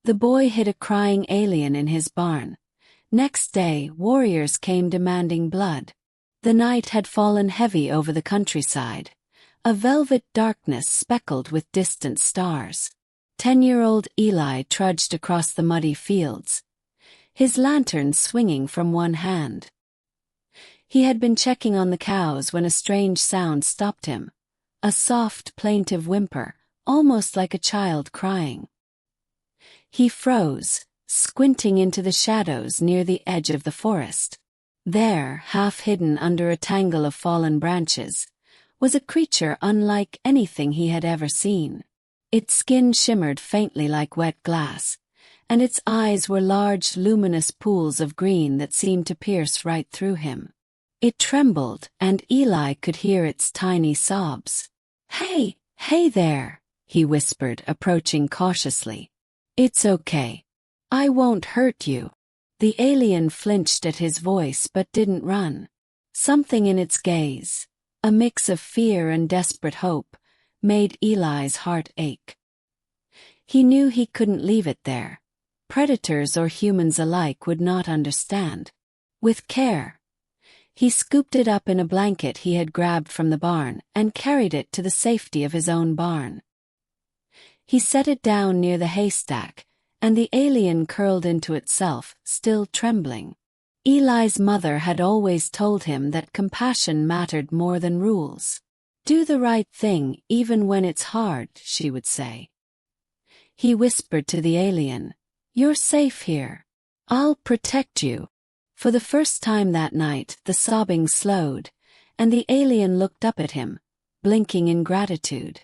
The boy hid a crying alien in his barn. Next day, warriors came demanding blood. The night had fallen heavy over the countryside, a velvet darkness speckled with distant stars. 10-year-old Eli trudged across the muddy fields, his lantern swinging from one hand. He had been checking on the cows when a strange sound stopped him, a soft, plaintive whimper, almost like a child crying. He froze, squinting into the shadows near the edge of the forest. There, half hidden under a tangle of fallen branches, was a creature unlike anything he had ever seen. Its skin shimmered faintly like wet glass, and its eyes were large, luminous pools of green that seemed to pierce right through him. It trembled, and Eli could hear its tiny sobs. "Hey, hey there," he whispered, approaching cautiously. "It's okay. I won't hurt you." The alien flinched at his voice but didn't run. Something in its gaze, a mix of fear and desperate hope, made Eli's heart ache. He knew he couldn't leave it there. Predators or humans alike would not understand. With care, he scooped it up in a blanket he had grabbed from the barn and carried it to the safety of his own barn. He set it down near the haystack, and the alien curled into itself, still trembling. Eli's mother had always told him that compassion mattered more than rules. "Do the right thing even when it's hard," she would say. He whispered to the alien, "You're safe here. I'll protect you." For the first time that night, the sobbing slowed, and the alien looked up at him, blinking in gratitude.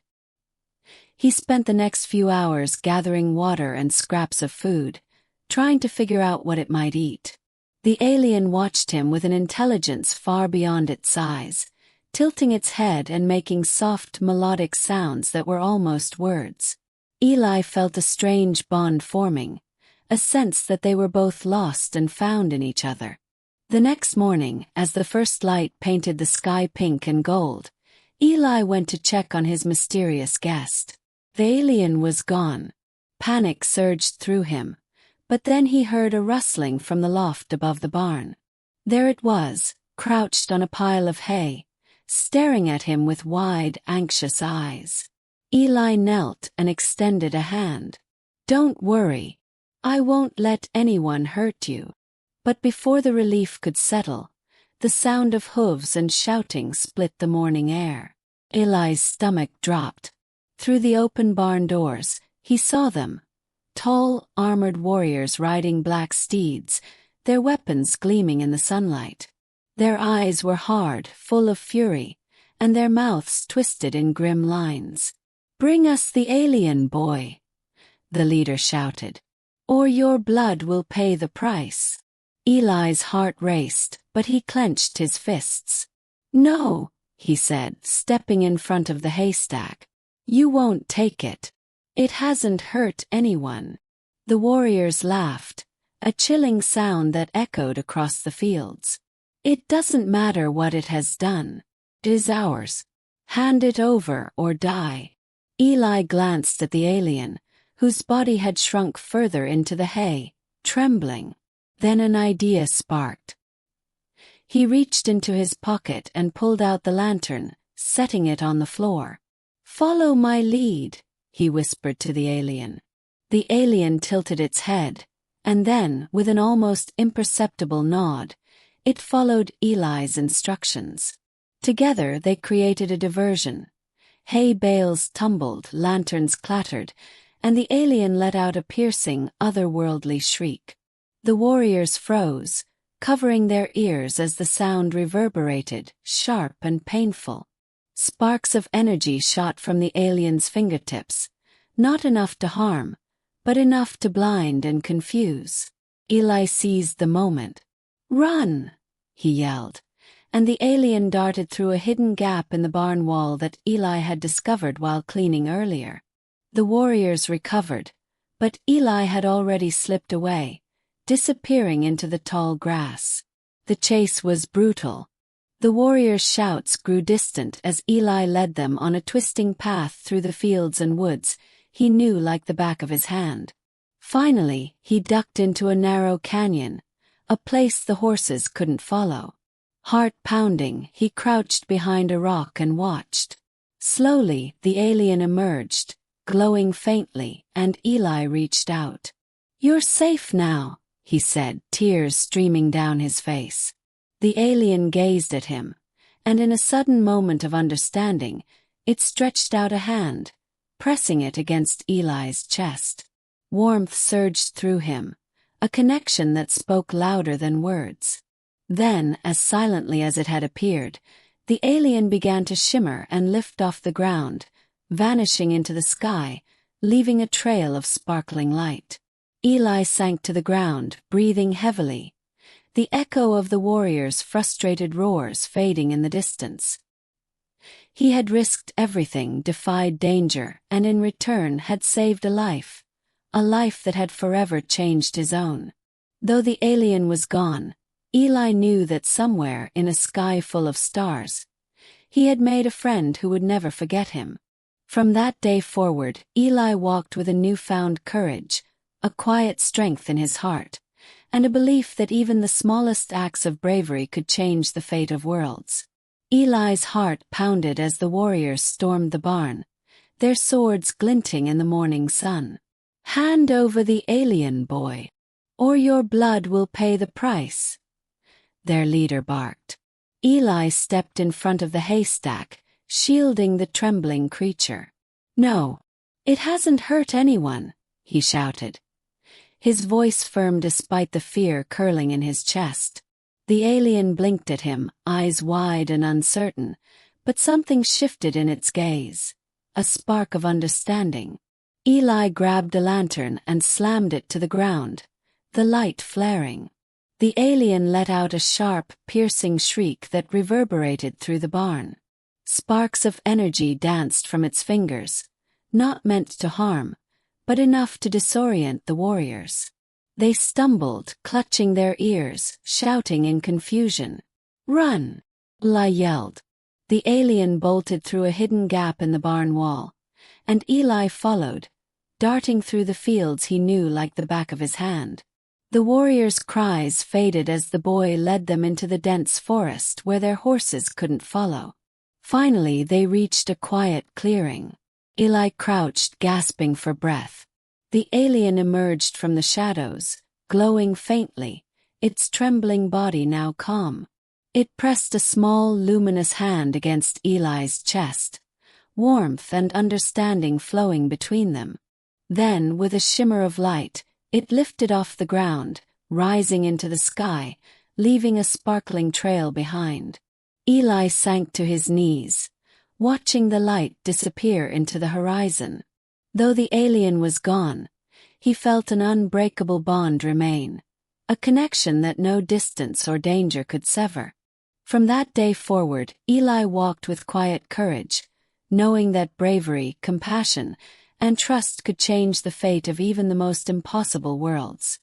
He spent the next few hours gathering water and scraps of food, trying to figure out what it might eat. The alien watched him with an intelligence far beyond its size, tilting its head and making soft, melodic sounds that were almost words. Eli felt a strange bond forming, a sense that they were both lost and found in each other. The next morning, as the first light painted the sky pink and gold, Eli went to check on his mysterious guest. The alien was gone. Panic surged through him, but then he heard a rustling from the loft above the barn. There it was, crouched on a pile of hay, staring at him with wide, anxious eyes. Eli knelt and extended a hand. "Don't worry. I won't let anyone hurt you." But before the relief could settle, the sound of hooves and shouting split the morning air. Eli's stomach dropped. Through the open barn doors, he saw them. Tall, armored warriors riding black steeds, their weapons gleaming in the sunlight. Their eyes were hard, full of fury, and their mouths twisted in grim lines. "Bring us the alien, boy," the leader shouted, "or your blood will pay the price." Eli's heart raced, but he clenched his fists. "No," he said, stepping in front of the haystack. "You won't take it. It hasn't hurt anyone." The warriors laughed, a chilling sound that echoed across the fields. "It doesn't matter what it has done. It is ours. Hand it over or die." Eli glanced at the alien, whose body had shrunk further into the hay, trembling. Then an idea sparked. He reached into his pocket and pulled out the lantern, setting it on the floor. "Follow my lead," he whispered to the alien. The alien tilted its head, and then, with an almost imperceptible nod, it followed Eli's instructions. Together they created a diversion. Hay bales tumbled, lanterns clattered, and the alien let out a piercing, otherworldly shriek. The warriors froze, covering their ears as the sound reverberated, sharp and painful. Sparks of energy shot from the alien's fingertips, not enough to harm, but enough to blind and confuse. Eli seized the moment. "Run!" he yelled, and the alien darted through a hidden gap in the barn wall that Eli had discovered while cleaning earlier. The warriors recovered, but Eli had already slipped away, disappearing into the tall grass. The chase was brutal. The warriors' shouts grew distant as Eli led them on a twisting path through the fields and woods he knew like the back of his hand. Finally, he ducked into a narrow canyon, a place the horses couldn't follow. Heart pounding, he crouched behind a rock and watched. Slowly, the alien emerged, glowing faintly, and Eli reached out. "You're safe now," he said, tears streaming down his face. The alien gazed at him, and in a sudden moment of understanding, it stretched out a hand, pressing it against Eli's chest. Warmth surged through him, a connection that spoke louder than words. Then, as silently as it had appeared, the alien began to shimmer and lift off the ground, vanishing into the sky, leaving a trail of sparkling light. Eli sank to the ground, breathing heavily, the echo of the warrior's frustrated roars fading in the distance. He had risked everything, defied danger, and in return had saved a life that had forever changed his own. Though the alien was gone, Eli knew that somewhere in a sky full of stars, he had made a friend who would never forget him. From that day forward, Eli walked with a newfound courage, a quiet strength in his heart, and a belief that even the smallest acts of bravery could change the fate of worlds. Eli's heart pounded as the warriors stormed the barn, their swords glinting in the morning sun. "Hand over the alien, boy, or your blood will pay the price," their leader barked. Eli stepped in front of the haystack, shielding the trembling creature. "No, it hasn't hurt anyone," he shouted, his voice firm despite the fear curling in his chest. The alien blinked at him, eyes wide and uncertain, but something shifted in its gaze, a spark of understanding. Eli grabbed a lantern and slammed it to the ground, the light flaring. The alien let out a sharp, piercing shriek that reverberated through the barn. Sparks of energy danced from its fingers, not meant to harm, but enough to disorient the warriors. They stumbled, clutching their ears, shouting in confusion. "Run!" Eli yelled. The alien bolted through a hidden gap in the barn wall, and Eli followed, darting through the fields he knew like the back of his hand. The warriors' cries faded as the boy led them into the dense forest where their horses couldn't follow. Finally, they reached a quiet clearing. Eli crouched, gasping for breath. The alien emerged from the shadows, glowing faintly, its trembling body now calm. It pressed a small, luminous hand against Eli's chest, warmth and understanding flowing between them. Then, with a shimmer of light, it lifted off the ground, rising into the sky, leaving a sparkling trail behind. Eli sank to his knees, watching the light disappear into the horizon. Though the alien was gone, he felt an unbreakable bond remain, a connection that no distance or danger could sever. From that day forward, Eli walked with quiet courage, knowing that bravery, compassion, and trust could change the fate of even the most impossible worlds.